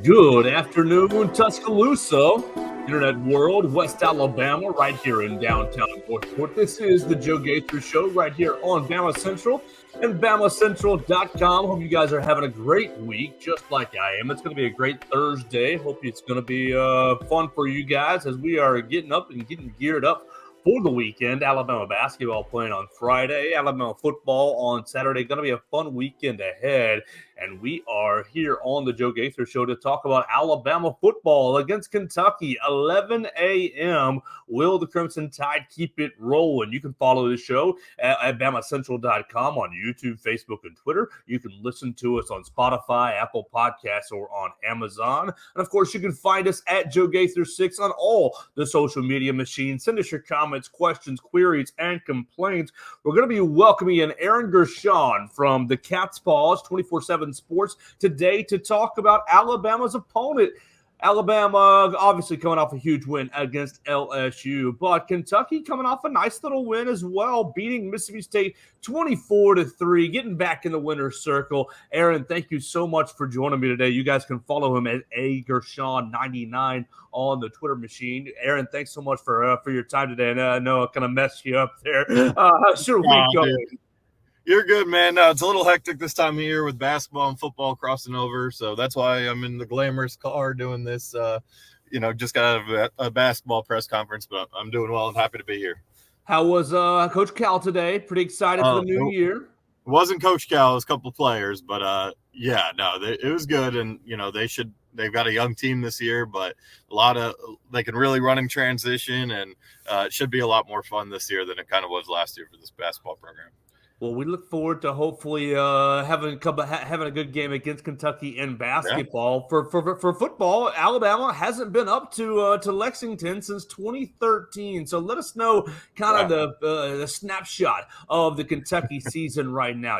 Good afternoon, Tuscaloosa, Internet World, West Alabama, right here in downtown Northport. This is the Joe Gaither Show right here on BamaCentral and BamaCentral.com. Hope you guys are having a great week, just like I am. It's going to be a great Thursday. Hope it's going to be fun for you guys as we are getting up and getting geared up for the weekend. Alabama basketball playing on Friday, Alabama football on Saturday. Going to be a fun weekend ahead. And we are here on the Joe Gaither Show to talk about Alabama football against Kentucky, 11 a.m. Will the Crimson Tide keep it rolling? You can follow the show at BamaCentral.com on YouTube, Facebook, and Twitter. You can listen to us on Spotify, Apple Podcasts, or on Amazon. And, of course, you can find us at Joe Gaither6 on all the social media machines. Send us your comments, questions, queries, and complaints. We're going to be welcoming in Aaron Gershon from the Cat's Paws 24/7 Sports today to talk about Alabama's opponent. Alabama obviously coming off a huge win against LSU, but Kentucky coming off a nice little win as well, beating Mississippi State 24-3, getting back in the winner's circle. Aaron, thank you so much for joining me today. You guys can follow him at @Gershon99 on the Twitter machine. Aaron, thanks so much for your time today. And I know I kind of messed you up there. How's your week going? You're good, man. It's a little hectic this time of year with basketball and football crossing over, so that's why I'm in the glamorous car doing this. Just got out of a basketball press conference, but I'm doing well and happy to be here. How was Coach Cal today? Pretty excited for the new year. It wasn't Coach Cal, it was a couple of players, but it was good, and they've got a young team this year, but they can really run in transition, and it should be a lot more fun this year than it kind of was last year for this basketball program. Well, we look forward to hopefully having a good game against Kentucky in basketball. Yeah. For football, Alabama hasn't been up to Lexington since 2013. So let us know kind of the snapshot of the Kentucky season right now.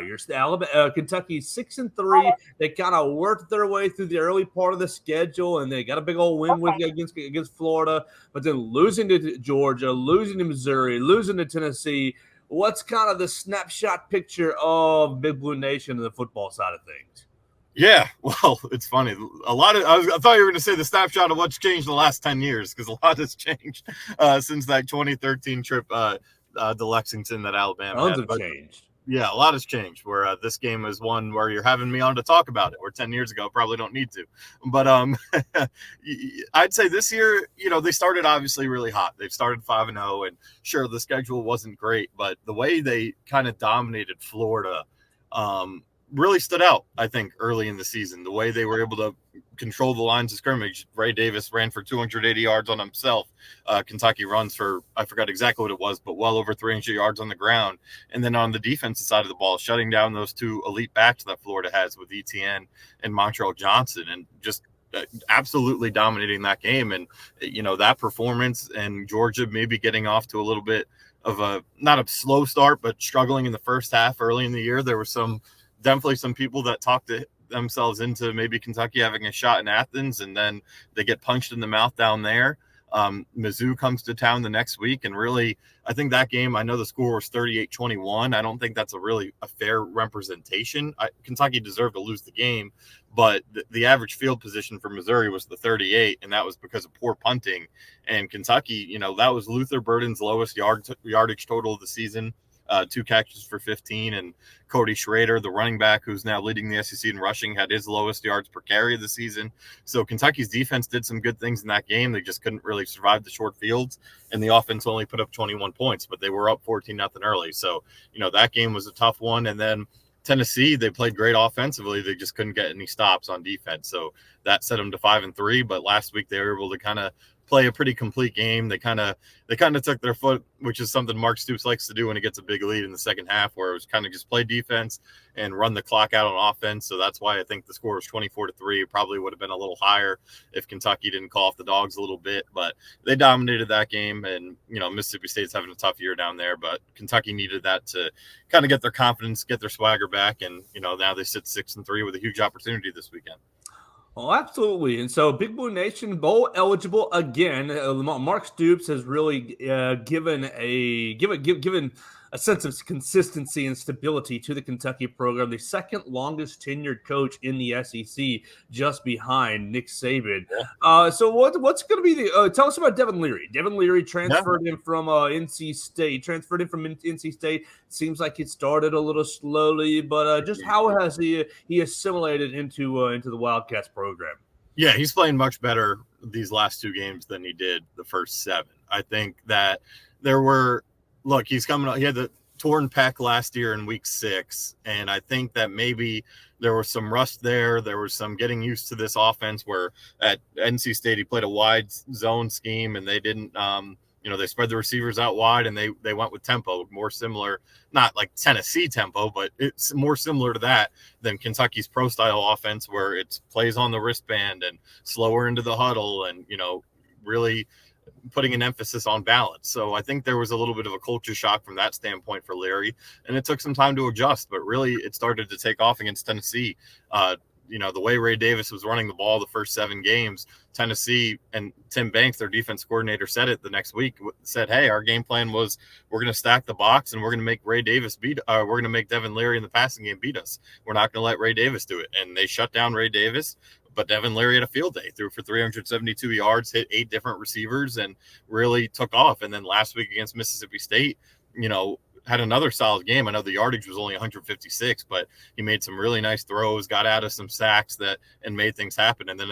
Kentucky 6-3. They kind of worked their way through the early part of the schedule, and they got a big old win against Florida, but then losing to Georgia, losing to Missouri, losing to Tennessee. What's kind of the snapshot picture of Big Blue Nation and the football side of things? Yeah, well, it's funny. I thought you were going to say the snapshot of what's changed in the last 10 years, because a lot has changed since that 2013 trip to Lexington that Alabama Tons had. Have changed. Yeah, a lot has changed, where this game is one where you're having me on to talk about it, where 10 years ago probably don't need to. But I'd say this year, they started obviously really hot. They've started 5-0, and sure, the schedule wasn't great, but the way they kind of dominated Florida really stood out, I think, early in the season. The way they were able to control the lines of scrimmage. Ray Davis ran for 280 yards on himself. Kentucky runs for, I forgot exactly what it was, but well over 300 yards on the ground. And then on the defensive side of the ball, shutting down those two elite backs that Florida has with Etienne and Montreal Johnson, and just absolutely dominating that game. And, that performance, and Georgia maybe getting off to a little bit of not a slow start, but struggling in the first half early in the year. There were definitely some people that talked themselves into maybe Kentucky having a shot in Athens, and then they get punched in the mouth down there. Mizzou comes to town the next week, and really, I think that game, I know the score was 38-21. I don't think that's a fair representation. Kentucky deserved to lose the game, but the average field position for Missouri was the 38, and that was because of poor punting. And Kentucky, that was Luther Burden's lowest yardage total of the season. 2 catches for 15, and Cody Schrader, the running back who's now leading the SEC in rushing, had his lowest yards per carry of the season. So Kentucky's defense did some good things in that game. They just couldn't really survive the short fields, and the offense only put up 21 points, but they were up 14-0 early. So, that game was a tough one. And then Tennessee, they played great offensively. They just couldn't get any stops on defense. So that set them to 5-3. But last week they were able to kind of play a pretty complete game. They kind of took their foot, which is something Mark Stoops likes to do when he gets a big lead in the second half, where it was kind of just play defense and run the clock out on offense. So that's why I think the score was 24-3. It probably would have been a little higher if Kentucky didn't call off the dogs a little bit, but they dominated that game. And, Mississippi State's having a tough year down there, but Kentucky needed that to kind of get their confidence, get their swagger back. And, now they sit 6-3 with a huge opportunity this weekend. Oh, absolutely. And so Big Blue Nation bowl eligible again. Mark Stoops has really given a sense of consistency and stability to the Kentucky program. The second longest tenured coach in the SEC, just behind Nick Saban. So what's going to be the? Tell us about Devin Leary. Devin Leary transferred in from NC State. Seems like it started a little slowly, but just how has he assimilated into the Wildcats program? Yeah, he's playing much better these last 2 games than he did the first 7. I think that he's coming up. He had the torn pec last year in week 6, and I think that maybe there was some rust there. There was some getting used to this offense where at NC State he played a wide zone scheme, and they didn't they spread the receivers out wide, and they went with tempo, more similar, not like Tennessee tempo, but it's more similar to that than Kentucky's pro-style offense, where it plays on the wristband and slower into the huddle and, really putting an emphasis on balance. So I think there was a little bit of a culture shock from that standpoint for Leary, and it took some time to adjust, but really it started to take off against Tennessee. The way Ray Davis was running the ball the first 7 games, Tennessee and Tim Banks, their defense coordinator, said it the next week, said, hey, our game plan was we're going to stack the box and we're going to make we're going to make Devin Leary in the passing game beat us. We're not going to let Ray Davis do it. And they shut down Ray Davis, but Devin Leary had a field day, threw for 372 yards, hit 8 different receivers, and really took off. And then last week against Mississippi State, had another solid game. I know the yardage was only 156, but he made some really nice throws, got out of some sacks and made things happen. And then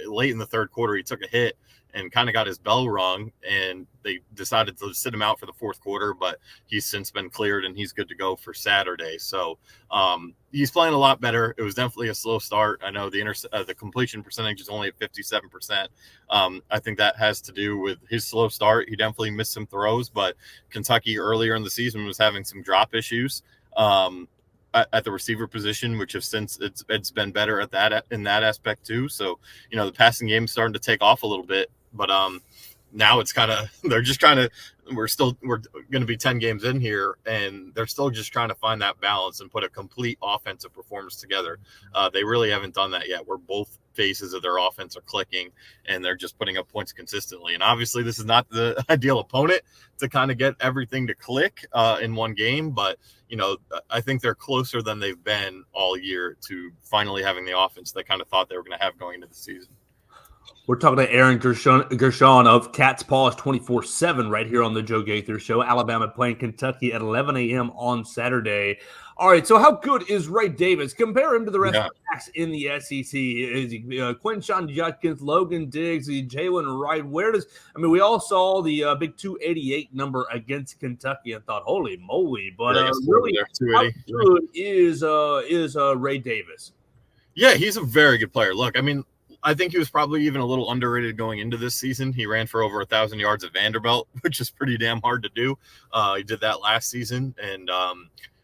late in the third quarter, he took a hit and kind of got his bell rung, and they decided to sit him out for the fourth quarter, but he's since been cleared and he's good to go for Saturday. So he's playing a lot better. It was definitely a slow start. I know the completion percentage is only at 57%. I think that has to do with his slow start. He definitely missed some throws, but Kentucky earlier in the season was having some drop issues at the receiver position, which have since it's been better in that aspect too. So, the passing game is starting to take off a little bit, but now it's kind of, they're just trying to, we're going to be 10 games in here, and they're still just trying to find that balance and put a complete offensive performance together. They really haven't done that yet, where both phases of their offense are clicking and they're just putting up points consistently. And obviously this is not the ideal opponent to kind of get everything to click in one game, but I think they're closer than they've been all year to finally having the offense they kind of thought they were going to have going into the season. We're talking to Aaron Gershon of Cat's Paws 24/7 right here on the Joe Gaither Show. Alabama playing Kentucky at 11 a.m. on Saturday. All right, so how good is Ray Davis? Compare him to the rest of the backs in the SEC. Is he Quinshon Judkins, Logan Diggs, Jalen Wright? We all saw the big 288 number against Kentucky and thought, holy moly. But really, how good is Ray Davis? Yeah, he's a very good player. Look, I think he was probably even a little underrated going into this season. He ran for over 1,000 yards at Vanderbilt, which is pretty damn hard to do. He did that last season. And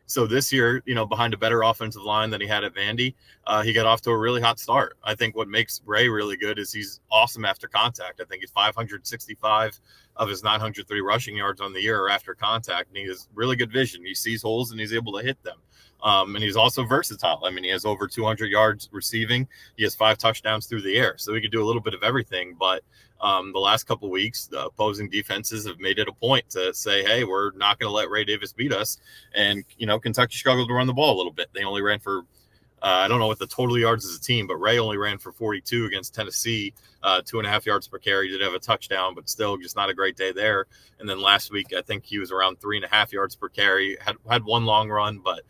so this year, behind a better offensive line than he had at Vandy, he got off to a really hot start. I think what makes Ray really good is he's awesome after contact. I think he's 565 of his 903 rushing yards on the year are after contact. And he has really good vision. He sees holes and he's able to hit them. And he's also versatile. He has over 200 yards receiving. He has 5 touchdowns through the air. So he could do a little bit of everything. But the last couple of weeks, the opposing defenses have made it a point to say, hey, we're not going to let Ray Davis beat us. And, Kentucky struggled to run the ball a little bit. They only ran for, I don't know what the total yards as a team, but Ray only ran for 42 against Tennessee, 2.5 yards per carry. He did have a touchdown, but still just not a great day there. And then last week, I think he was around 3.5 yards per carry, had one long run, but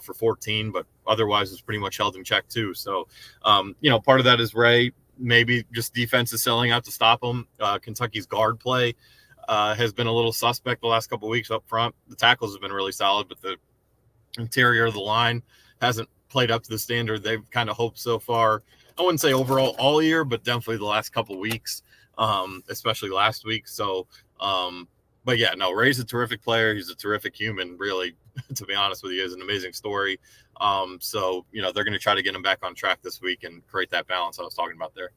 for 14, but otherwise was pretty much held in check too. So, part of that is Ray, maybe just defense is selling out to stop him. Kentucky's guard play has been a little suspect the last couple of weeks up front. The tackles have been really solid, but the interior of the line hasn't played up to the standard they've kind of hoped so far. I wouldn't say overall all year, but definitely the last couple of weeks, especially last week. So, but yeah, no, Ray's a terrific player. He's a terrific human, really, to be honest with you. Is an amazing story. So, they're going to try to get him back on track this week and create that balance I was talking about there.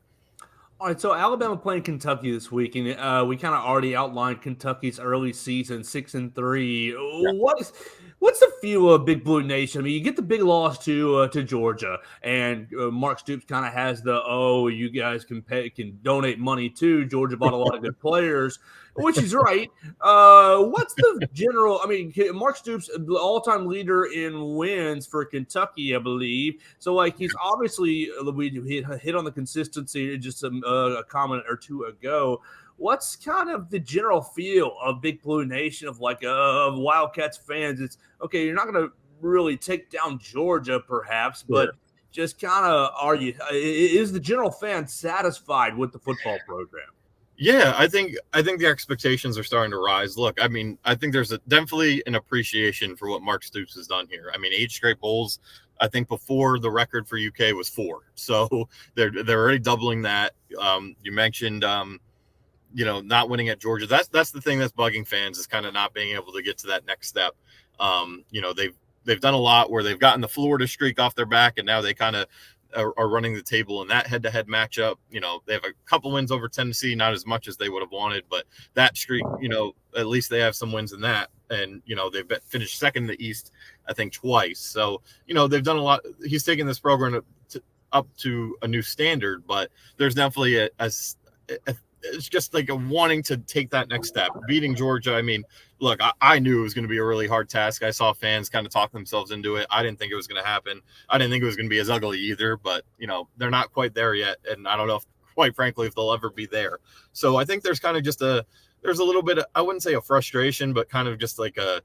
All right, so Alabama playing Kentucky this week, and we kind of already outlined Kentucky's early season, 6-3. Yeah. What's the feel of Big Blue Nation? I mean, you get the big loss to Georgia, and Mark Stoops kind of has you guys can donate money too. Georgia bought a lot of good players, which is right. What's the general? I mean, Mark Stoops, all-time leader in wins for Kentucky, I believe. So, like, he's obviously we hit on the consistency just a comment or two ago. What's kind of the general feel of Big Blue Nation of of Wildcats fans? It's okay. You're not going to really take down Georgia, perhaps, but just kind of is the general fan satisfied with the football program? Yeah, I think the expectations are starting to rise. Look, I mean, I think there's definitely an appreciation for what Mark Stoops has done here. I mean, 8 straight bowls. I think before the record for UK was 4, so they're already doubling that. You mentioned not winning at Georgia. That's the thing that's bugging fans, is kind of not being able to get to that next step. They've done a lot where they've gotten the Florida streak off their back, and now they kind of are running the table in that head-to-head matchup. They have a couple wins over Tennessee, not as much as they would have wanted, but that streak, at least they have some wins in that. And, they've finished second in the East, I think, twice. So, they've done a lot. He's taken this program up to a new standard, but there's definitely it's just like a wanting to take that next step. Beating Georgia, I mean, look, I knew it was going to be a really hard task. I saw fans kind of talk themselves into it. I didn't think it was going to happen. I didn't think it was going to be as ugly either, but, they're not quite there yet. And I don't know, quite frankly, if they'll ever be there. So I think there's kind of just there's a little bit of, I wouldn't say a frustration, but kind of just like a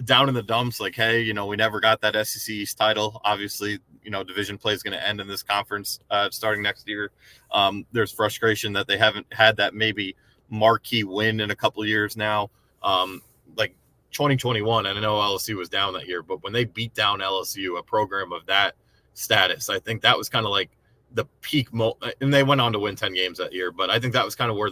down in the dumps, like, hey, we never got that SEC East title. Obviously, division play is going to end in this conference starting next year. There's frustration that they haven't had that maybe marquee win in a couple of years now. Like 2021, and I know LSU was down that year, but when they beat down LSU, a program of that status, I think that was kind of like the peak moment, and they went on to win 10 games that year. But I think that was kind of where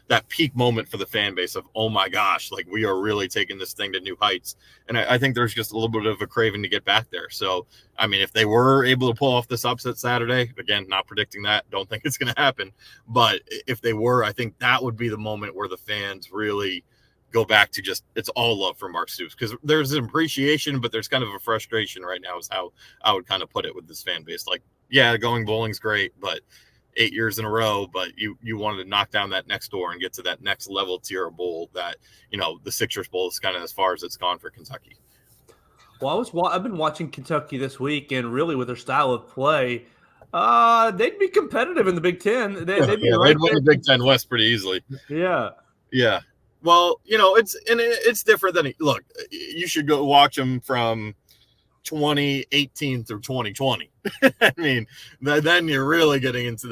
that peak moment for the fan base of, oh my gosh, like we are really taking this thing to new heights. And I think there's just a little bit of a craving to get back there. So, I mean, if they were able to pull off this upset Saturday, again, not predicting that, don't think it's going to happen. But if they were, I think that would be the moment where the fans really go back to just, it's all love for Mark Stoops, because there's an appreciation, but there's kind of a frustration right now is how I would kind of put it with this fan base. Like, yeah, going bowling's great, but 8 years in a row, but you wanted to knock down that next door and get to that next level tier of bowl that, the Citrus Bowl is kind of as far as it's gone for Kentucky. Well, I've been watching Kentucky this week, and really with their style of play, they'd be competitive in the Big Ten. They'd win the Big Ten West pretty easily. Yeah. Yeah. Well, it's different than, look, you should go watch them from 2018 through 2020. I mean, then you're really getting into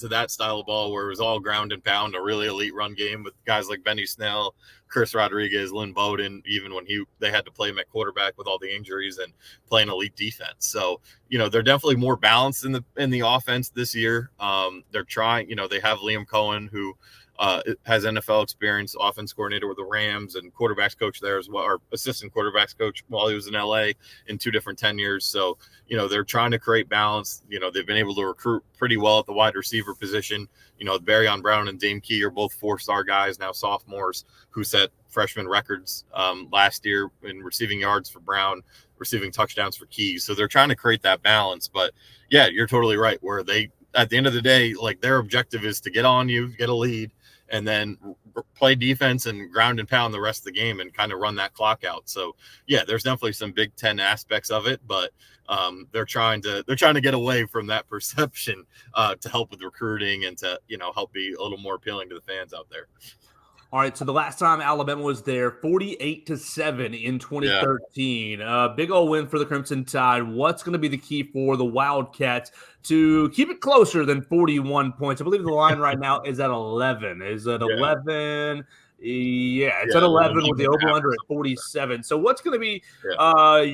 that style of ball where it was all ground and pound, a really elite run game with guys like Benny Snell, Chris Rodriguez, Lynn Bowden, even when they had to play him at quarterback with all the injuries and playing elite defense. So, they're definitely more balanced in the offense this year. They're trying, they have Liam Cohen, who has NFL experience, offense coordinator with the Rams and quarterbacks coach there as well, or assistant quarterbacks coach while he was in LA in 2 different tenures. So, they're trying to create balance. They've been able to recruit pretty well at the wide receiver position. Barryon Brown and Dame Key are both 4-star guys, now sophomores, who set freshman records last year in receiving yards for Brown, receiving touchdowns for Key. So they're trying to create that balance. But yeah, you're totally right, where at the end of the day, like, their objective is to get on you, get a lead, and then play defense and ground and pound the rest of the game and kind of run that clock out. So yeah, there's definitely some Big Ten aspects of it, but they're trying to get away from that perception to help with recruiting and to, help be a little more appealing to the fans out there. All right, so the last time Alabama was there, 48-7 in 2013. Yeah. Big old win for the Crimson Tide. What's going to be the key for the Wildcats to keep it closer than 41 points? I believe the line right now is at 11. Is it 11? Yeah, it's at 11 with the over-under at 47. So what's going to be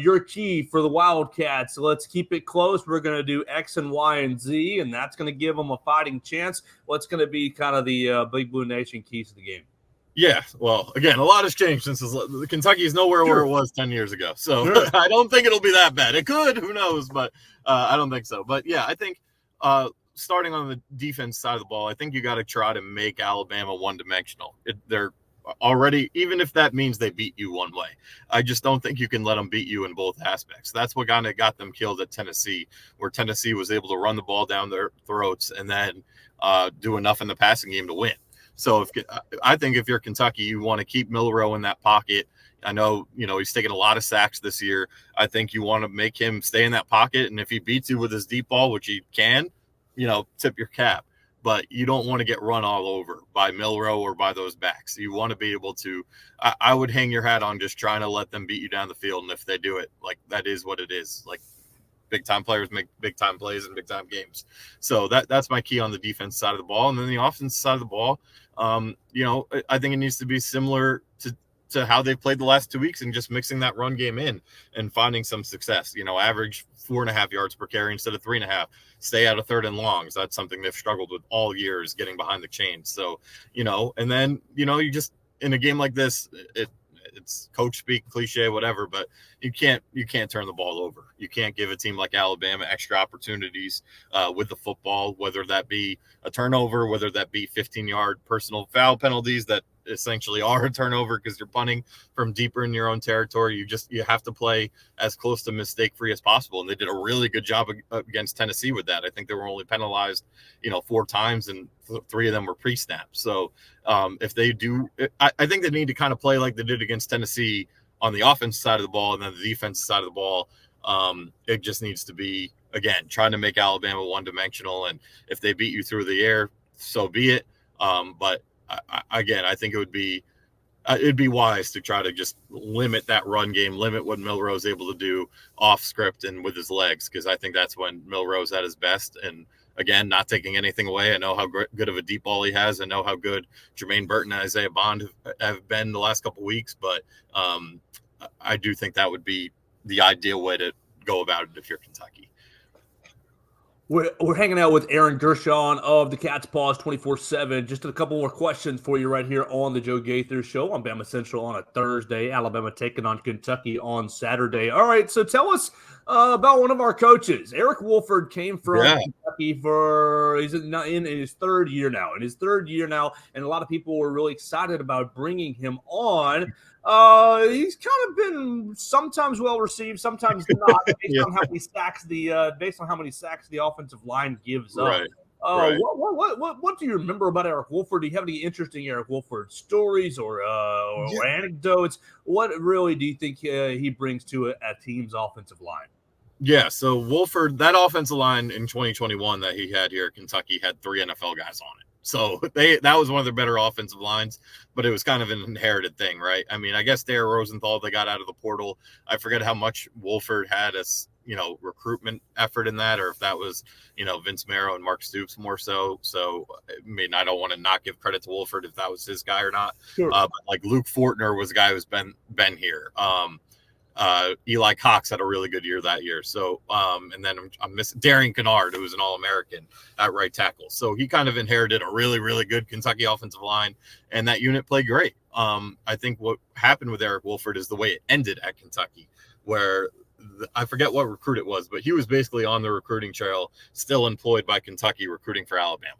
your key for the Wildcats? Let's keep it close. We're going to do X and Y and Z, and that's going to give them a fighting chance. What's going to be kind of the Big Blue Nation keys to the game? Yeah, well, again, a lot has changed since Kentucky is nowhere where it was 10 years ago. So I don't think it'll be that bad. It could, who knows, but I don't think so. But yeah, I think starting on the defense side of the ball, I think you got to try to make Alabama one-dimensional. They're already, even if that means they beat you one way. I just don't think you can let them beat you in both aspects. That's what kind of got them killed at Tennessee, where Tennessee was able to run the ball down their throats and then do enough in the passing game to win. So I think if you're Kentucky, you want to keep Milroe in that pocket. I know, he's taken a lot of sacks this year. I think you want to make him stay in that pocket. And if he beats you with his deep ball, which he can, tip your cap. But you don't want to get run all over by Milroe or by those backs. You want to be able to I would hang your hat on just trying to let them beat you down the field. And if they do it, like, that is what it is. Like, big-time players make big-time plays in big-time games. So that's my key on the defense side of the ball. And then the offense side of the ball, I think it needs to be similar to how they've played the last 2 weeks and just mixing that run game in and finding some success. Average 4.5 yards per carry instead of 3.5. Stay out of third and longs. That's something they've struggled with all year, is getting behind the chains. So, and then, you just, in a game like this, it's coach speak, cliche, whatever, but you can't turn the ball over. You can't give a team like Alabama extra opportunities with the football, whether that be a turnover, whether that be 15-yard personal foul penalties that essentially are a turnover because you're punting from deeper in your own territory. You have to play as close to mistake free as possible. And they did a really good job against Tennessee with that. I think they were only penalized, 4 times, and 3 of them were pre-snap. So if they do, I think they need to kind of play like they did against Tennessee on the offense side of the ball, and then the defense side of the ball. It just needs to be, again, trying to make Alabama one-dimensional. And if they beat you through the air, so be it. But I think it'd be wise to try to just limit that run game, limit what Milroe's able to do off script and with his legs, because I think that's when Milroe's at his best. And again, not taking anything away, I know how good of a deep ball he has. I know how good Jermaine Burton and Isaiah Bond have been the last couple of weeks, but I do think that would be the ideal way to go about it if you're Kentucky. We're hanging out with Aaron Gershon of the Cat's Paws 24/7. Just a couple more questions for you right here on the Joe Gaither Show on BamaCentral on a Thursday. Alabama taking on Kentucky on Saturday. All right, so tell us about one of our coaches. Eric Wolford came from Kentucky he's in his third year now. And a lot of people were really excited about bringing him on. He's kind of been sometimes well received, sometimes not, based on how many sacks the offensive line gives up. Right. Right. What do you remember about Eric Wolford? Do you have any interesting Eric Wolford stories or anecdotes? What really do you think he brings to a team's offensive line? Yeah, so Wolford, that offensive line in 2021 that he had here at Kentucky had 3 NFL guys on it. So that was one of their better offensive lines, but it was kind of an inherited thing, right? I mean, I guess Dare Rosenthal, they got out of the portal. I forget how much Wolford had as, recruitment effort in that, or if that was, Vince Marrow and Mark Stoops more so. So, I mean, I don't want to not give credit to Wolford if that was his guy or not. Sure. But like Luke Fortner was a guy who's been here. Eli Cox had a really good year that year. So, and then I'm missing Darian Kennard, who was an All-American at right tackle. So he kind of inherited a really, really good Kentucky offensive line, and that unit played great. I think what happened with Eric Wolford is the way it ended at Kentucky, where I forget what recruit it was, but he was basically on the recruiting trail, still employed by Kentucky, recruiting for Alabama.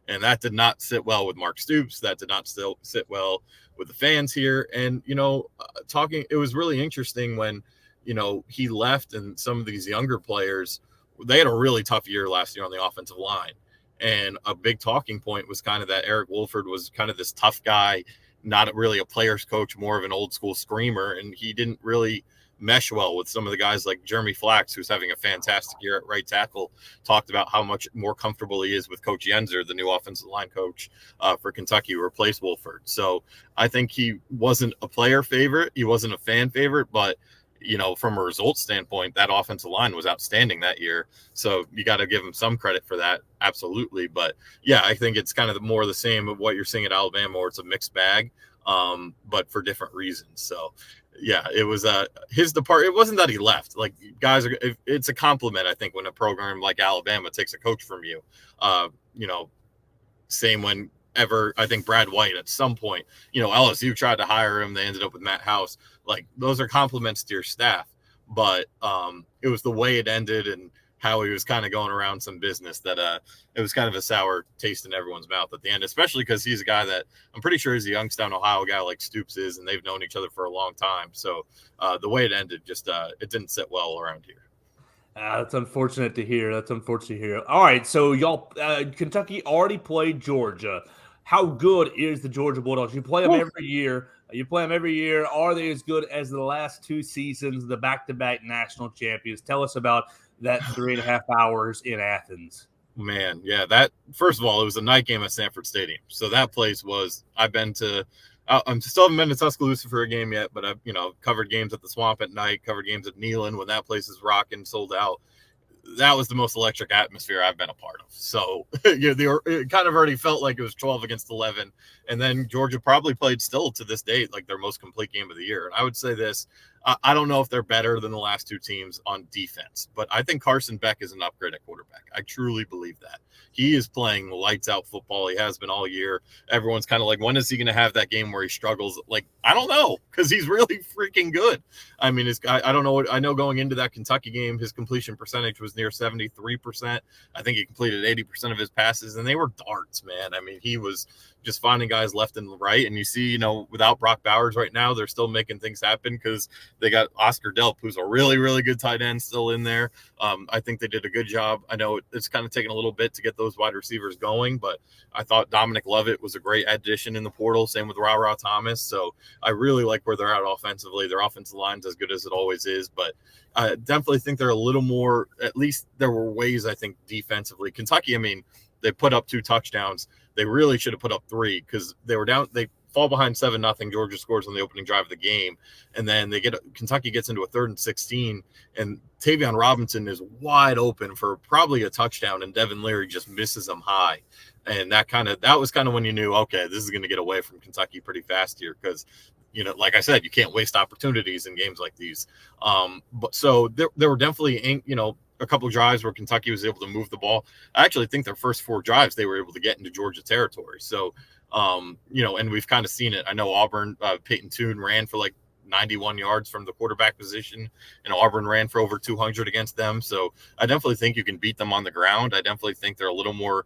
And that did not sit well with Mark Stoops. That did not still sit well with the fans here. And, it was really interesting when, he left, and some of these younger players, they had a really tough year last year on the offensive line. And a big talking point was kind of that Eric Wolford was kind of this tough guy, not really a player's coach, more of an old school screamer. And he didn't really mesh well with some of the guys like Jeremy Flax, who's having a fantastic year at right tackle, talked about how much more comfortable he is with Coach Yenser, the new offensive line coach for Kentucky, who replaced Wolford. So I think he wasn't a player favorite. He wasn't a fan favorite, but from a results standpoint, that offensive line was outstanding that year. So you got to give him some credit for that. Absolutely. But yeah, I think it's kind of more the same of what you're seeing at Alabama, where it's a mixed bag, but for different reasons. So yeah, it was his departure. It wasn't that he left. Like, guys, it's a compliment, I think, when a program like Alabama takes a coach from you. Same whenever I think Brad White at some point, LSU tried to hire him. They ended up with Matt House. Like, those are compliments to your staff. But it was the way it ended, and how he was kind of going around some business that it was kind of a sour taste in everyone's mouth at the end, especially because he's a guy that I'm pretty sure he's a Youngstown, Ohio guy like Stoops is, and they've known each other for a long time. So the way it ended, just it didn't sit well around here. That's unfortunate to hear. All right, so y'all, Kentucky already played Georgia. How good is the Georgia Bulldogs? You play them every year. Are they as good as the last 2 seasons, the back-to-back national champions? Tell us about that 3.5 hours in Athens. Man, yeah, that first of all, it was a night game at Sanford Stadium. So that place was, I still haven't been to Tuscaloosa for a game yet, but I've, covered games at the Swamp at night, covered games at Neyland when that place is rocking, sold out. That was the most electric atmosphere I've been a part of. So it kind of already felt like it was 12 against 11. And then Georgia probably played still to this date like their most complete game of the year. And I would say this, I don't know if they're better than the last 2 teams on defense, but I think Carson Beck is an upgrade at quarterback. I truly believe that. He is playing lights out football. He has been all year. Everyone's kind of like, when is he going to have that game where he struggles? Like, I don't know, because he's really freaking good. I mean, I don't know. I know going into that Kentucky game, his completion percentage was near 73%. I think he completed 80% of his passes, and they were darts, man. I mean, he was just finding guys left and right. And you see, without Brock Bowers right now, they're still making things happen because they got Oscar Delp, who's a really, really good tight end, still in there. I think they did a good job. I know it's kind of taken a little bit to get those wide receivers going, but I thought Dominic Lovett was a great addition in the portal. Same with Ra Thomas. So I really like where they're at offensively. Their offensive line's as good as it always is, but I definitely think they're a little more, at least there were ways, I think, defensively. Kentucky, I mean, they put up 2 touchdowns. They really should have put up 3 because they were down. They fall behind 7-0. Georgia scores on the opening drive of the game. And then Kentucky gets into a 3rd and 16, and Tavion Robinson is wide open for probably a touchdown, and Devin Leary just misses him high. And that was kind of when you knew, okay, this is going to get away from Kentucky pretty fast here because, like I said, you can't waste opportunities in games like these. But so there were definitely, a couple of drives where Kentucky was able to move the ball. I actually think their first 4 drives, they were able to get into Georgia territory. So, and we've kind of seen it. I know Auburn, Peyton Toon ran for like 91 yards from the quarterback position, and Auburn ran for over 200 against them. So I definitely think you can beat them on the ground. I definitely think they're a little more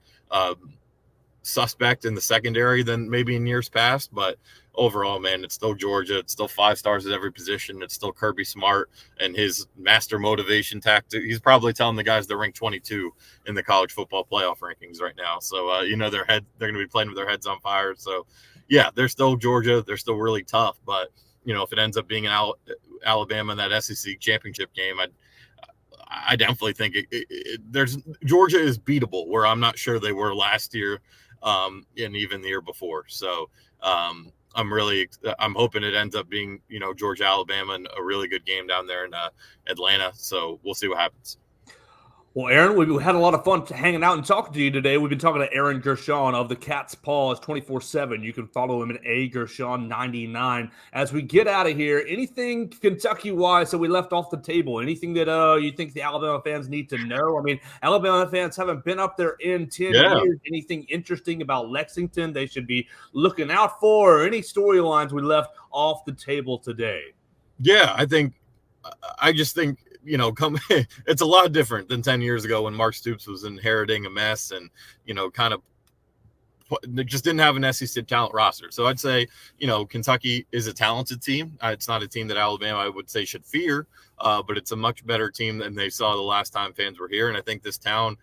suspect in the secondary than maybe in years past, but overall, man, it's still Georgia. It's still 5 stars at every position. It's still Kirby Smart and his master motivation tactic. He's probably telling the guys they're ranked 22 in the college football playoff rankings right now. So, they're going to be playing with their heads on fire. So, yeah, they're still Georgia. They're still really tough. But, if it ends up being Alabama in that SEC championship game, I definitely think Georgia is beatable, where I'm not sure they were last year and even the year before. So, I'm hoping it ends up being, Georgia, Alabama, and a really good game down there in Atlanta. So we'll see what happens. Well, Aaron, we had a lot of fun hanging out and talking to you today. We've been talking to Aaron Gershon of the Cat's Paws 24/7. You can follow him at @Gershon99. As we get out of here, anything Kentucky-wise that we left off the table? Anything that you think the Alabama fans need to know? I mean, Alabama fans haven't been up there in 10 years. Anything interesting about Lexington they should be looking out for? Or any storylines we left off the table today? Yeah, I just think, it's a lot different than 10 years ago when Mark Stoops was inheriting a mess and, kind of just didn't have an SEC talent roster. So I'd say, Kentucky is a talented team. It's not a team that Alabama, I would say, should fear, but it's a much better team than they saw the last time fans were here. And I think this town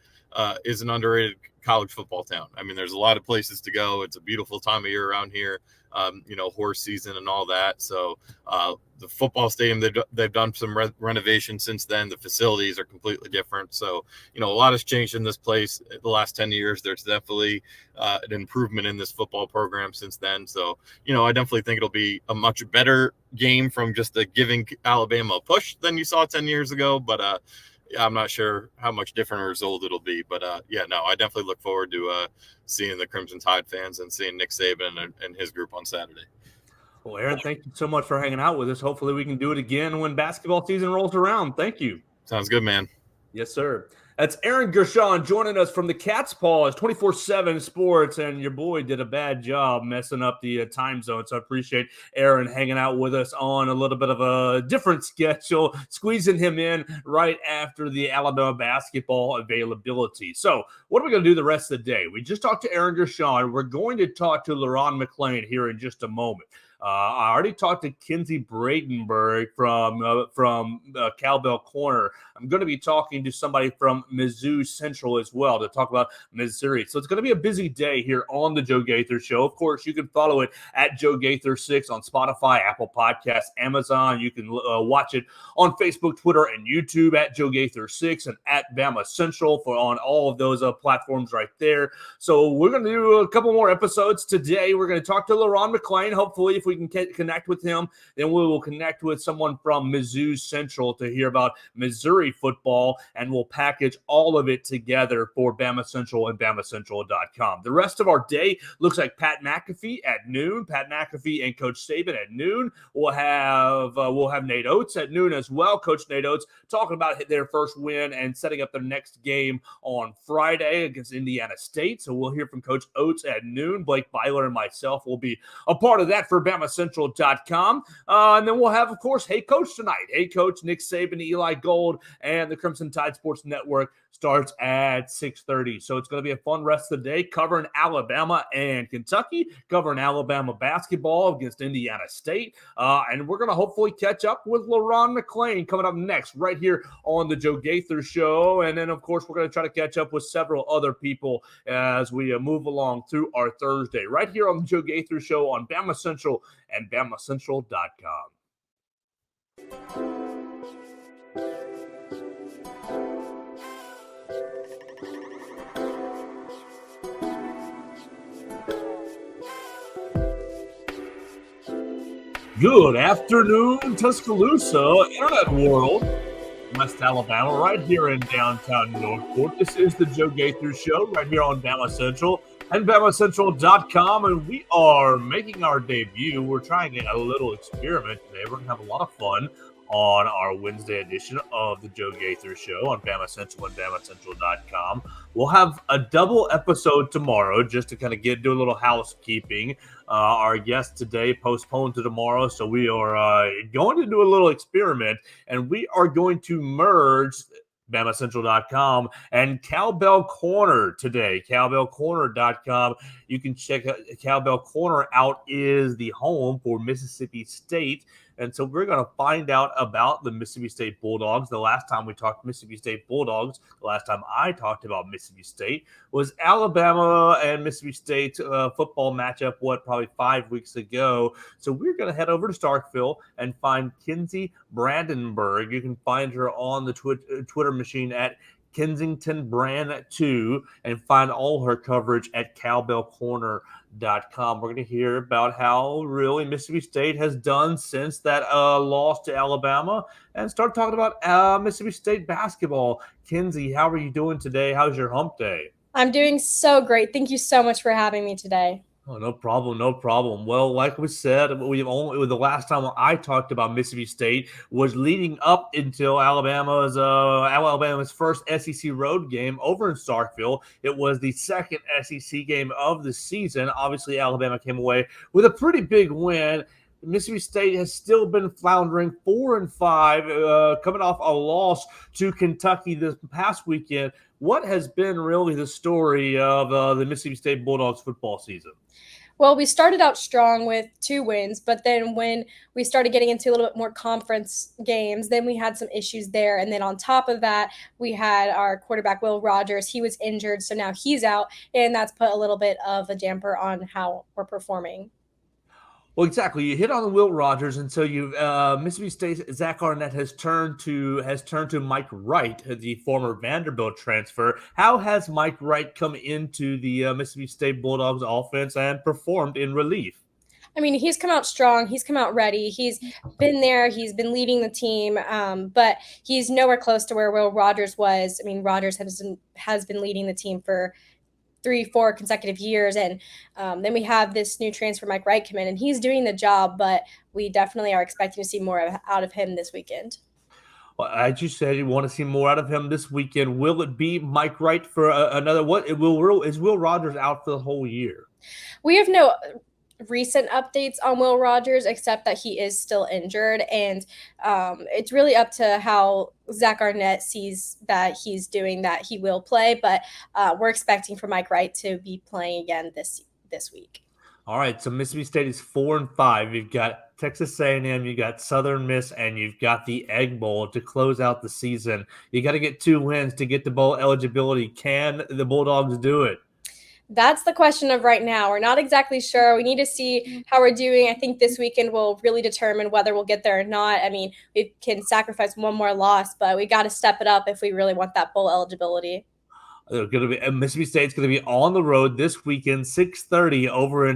is an underrated college football town. I mean, there's a lot of places to go. It's a beautiful time of year around here, horse season and all that. So the football stadium, they've done some renovation since then. The facilities are completely different. So, a lot has changed in this place in the last 10 years. There's definitely an improvement in this football program since then. So, I definitely think it'll be a much better game from just giving Alabama a push than you saw 10 years ago. But I'm not sure how much different a result it'll be, but I definitely look forward to seeing the Crimson Tide fans and seeing Nick Saban and his group on Saturday. Well, Aaron, thank you so much for hanging out with us. Hopefully we can do it again when basketball season rolls around. Thank you. Sounds good, man. Yes, sir. That's Aaron Gershon joining us from the Cat's Paws 24/7 Sports, and your boy did a bad job messing up the time zone, so I appreciate Aaron hanging out with us on a little bit of a different schedule, squeezing him in right after the Alabama basketball availability. So what are we going to do the rest of the day? We just talked to Aaron Gershon. We're going to talk to LaRon McClain here in just a moment. I already talked to Kinsey Bradenberg from Cowbell Corner. I'm going to be talking to somebody from Mizzou Central as well to talk about Missouri. So it's going to be a busy day here on the Joe Gaither Show. Of course, you can follow it at Joe Gaither6 on Spotify, Apple Podcasts, Amazon. You can watch it on Facebook, Twitter, and YouTube at Joe Gaither6 and at BamaCentral on all of those platforms right there. So we're going to do a couple more episodes today. We're going to talk to LaRon McClain. Hopefully, if we can connect with him, then we will connect with someone from Mizzou Central to hear about Missouri football, and we'll package all of it together for BamaCentral and BamaCentral.com. The rest of our day looks like Pat McAfee at noon. Pat McAfee and Coach Saban at noon. We'll have Nate Oates at noon as well. Coach Nate Oates talking about their first win and setting up their next game on Friday against Indiana State. So we'll hear from Coach Oates at noon. Blake Byler and myself will be a part of that for BamaCentral.com. And then we'll have, of course, Hey Coach tonight. Hey Coach, Nick Saban, Eli Gold, and the Crimson Tide Sports Network starts at 6:30. So it's going to be a fun rest of the day covering Alabama and Kentucky, covering Alabama basketball against Indiana State. And we're going to hopefully catch up with LaRon McClain coming up next right here on the Joe Gaither Show. And then, of course, we're going to try to catch up with several other people as we move along through our Thursday right here on the Joe Gaither Show on Bama Central and BamaCentral.com. Good afternoon, Tuscaloosa, Internet World, West Alabama, right here in downtown Northport. This is the Joe Gaither Show right here on Bama Central and BamaCentral.com, and we are making our debut. We're trying a little experiment today. We're going to have a lot of fun on our Wednesday edition of the Joe Gaither Show on Bama Central and BamaCentral.com. We'll have a double episode tomorrow just to kind of do a little housekeeping. Our guest today postponed to tomorrow, so we are going to do a little experiment, and we are going to merge BamaCentral.com and Cowbell Corner today. CowbellCorner.com. You can check Cowbell Corner out is the home for Mississippi State. And so we're going to find out about the Mississippi State Bulldogs. The last time we talked Mississippi State Bulldogs, the last time I talked about Mississippi State was Alabama and Mississippi State football matchup, probably 5 weeks ago. So we're going to head over to Starkville and find Kinsey Brandenburg. You can find her on the Twitter machine at Kensington Brand 2 and find all her coverage at CowbellCorner.com. We're going to hear about how really Mississippi State has done since that loss to Alabama and start talking about Mississippi State basketball. Kinsey, how are you doing today? How's your hump day? I'm doing so great. Thank you so much for having me today. Oh, no problem, no problem. Well, like we said, the last time I talked about Mississippi State was leading up until Alabama's first SEC road game over in Starkville. It was the second SEC game of the season. Obviously, Alabama came away with a pretty big win. Mississippi State has still been floundering 4-5, coming off a loss to Kentucky this past weekend. What has been really the story of the Mississippi State Bulldogs football season? Well, we started out strong with 2 wins, but then when we started getting into a little bit more conference games, then we had some issues there. And then on top of that, we had our quarterback, Will Rogers. He was injured, so now he's out, and that's put a little bit of a damper on how we're performing. Well, exactly. You hit on the Will Rogers, and so Mississippi State Zach Arnett has turned to Mike Wright, the former Vanderbilt transfer. How has Mike Wright come into the Mississippi State Bulldogs offense and performed in relief? I mean, he's come out strong. He's come out ready. He's been there. He's been leading the team, but he's nowhere close to where Will Rogers was. I mean, Rogers has been leading the team for 3-4 consecutive years. And then we have this new transfer, Mike Wright, come in, and he's doing the job, but we definitely are expecting to see more out of him this weekend. Well, as you said, you want to see more out of him this weekend. Will it be Mike Wright for another? What it will is Will Rogers out for the whole year? We have no recent updates on Will Rogers except that he is still injured, and it's really up to how Zach Arnett sees that he's doing that he will play. But we're expecting for Mike Wright to be playing again this week. All right, so Mississippi State is 4-5. You've got Texas A&M, you got Southern Miss, and you've got the Egg Bowl to close out the season. You got to get 2 wins to get the bowl eligibility. Can the Bulldogs do it? That's the question of right now. We're not exactly sure. We need to see how we're doing. I think this weekend will really determine whether we'll get there or not. I mean, we can sacrifice one more loss, but we got to step it up if we really want that bowl eligibility. They're going to be Mississippi State's going to be on the road this weekend, 6:30 over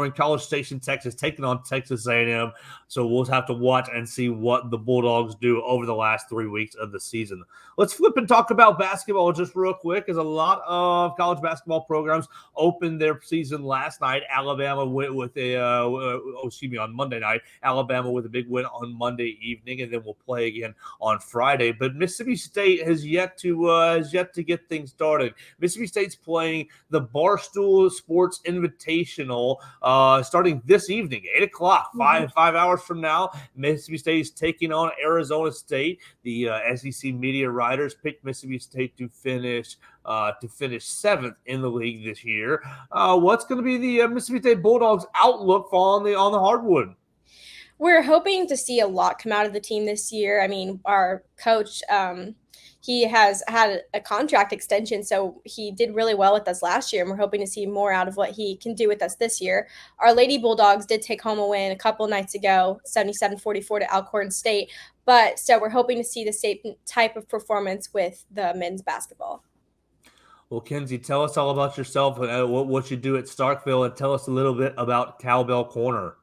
in College Station, Texas, taking on Texas A&M. So we'll have to watch and see what the Bulldogs do over the last 3 weeks of the season. Let's flip and talk about basketball just real quick, as a lot of college basketball programs opened their season last night. Alabama went with on Monday night. Alabama with a big win on Monday evening, and then we'll play again on Friday. But Mississippi State has yet to get things started. Mississippi State's playing the Barstool Sports Invitational starting this evening, 8 o'clock, 5 hours from now. Mississippi State is taking on Arizona State. The SEC media writers picked Mississippi State to finish 7th in the league this year. What's going to be the Mississippi State Bulldogs' outlook on the hardwood? We're hoping to see a lot come out of the team this year. I mean, our coach, he has had a contract extension, so he did really well with us last year, and we're hoping to see more out of what he can do with us this year. Our Lady Bulldogs did take home a win a couple nights ago, 77-44 to Alcorn State, but so we're hoping to see the same type of performance with the men's basketball. Well, Kenzie, tell us all about yourself and what you do at Starkville, and tell us a little bit about Cowbell Corner.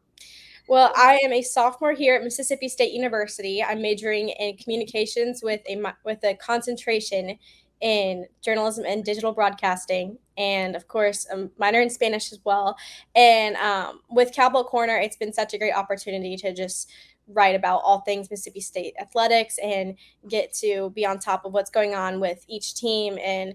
Well, I am a sophomore here at Mississippi State University. I'm majoring in communications with a concentration in journalism and digital broadcasting, and of course, a minor in Spanish as well. And with Cowbell Corner, it's been such a great opportunity to just write about all things Mississippi State athletics and get to be on top of what's going on with each team. And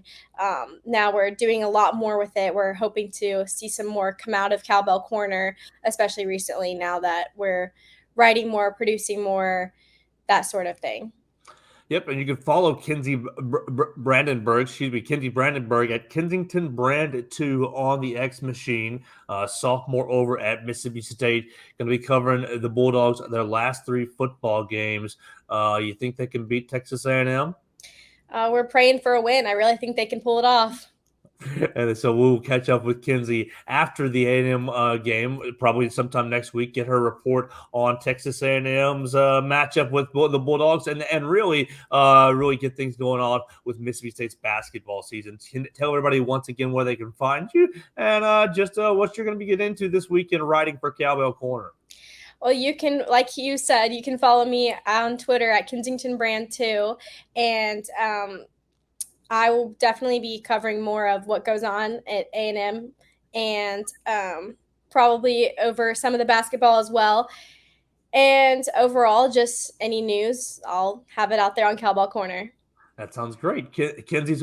now we're doing a lot more with it. We're hoping to see some more come out of Cowbell Corner, especially recently now that we're writing more, producing more, that sort of thing. Yep, and you can follow Kenzie Brandenburg at Kensington Brand 2 on the X Machine, sophomore over at Mississippi State. Going to be covering the Bulldogs, their last 3 football games. You think they can beat Texas A&M? We're praying for a win. I really think they can pull it off. And so we'll catch up with Kenzie after the A&M game, probably sometime next week. Get her report on Texas A&M's matchup with the Bulldogs, and really get things going on with Mississippi State's basketball season. Tell everybody once again where they can find you and just what you're going to be getting into this weekend writing for Cowbell Corner. Well, you can, like you said, you can follow me on Twitter at Kensington Brand 2, and I will definitely be covering more of what goes on at A&M and probably over some of the basketball as well. And overall, just any news, I'll have it out there on Cowbell Corner. That sounds great. Kenzie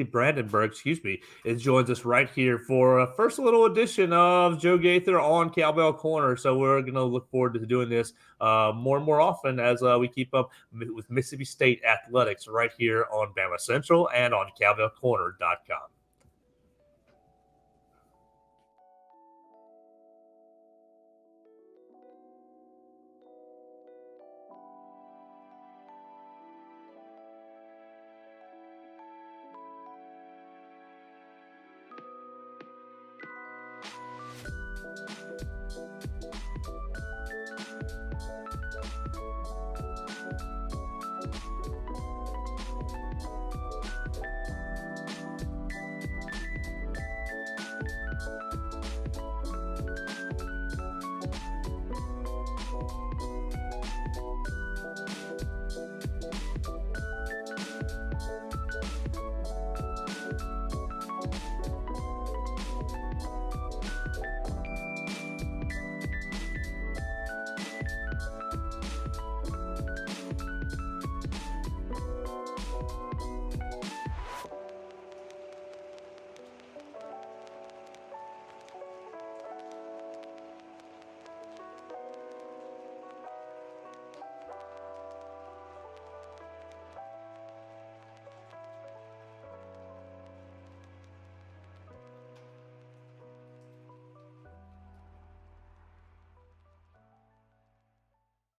Brandenburg, joins us right here for a first little edition of Joe Gaither on Cowbell Corner. So we're going to look forward to doing this more and more often as we keep up with Mississippi State athletics right here on BamaCentral and on CowbellCorner.com.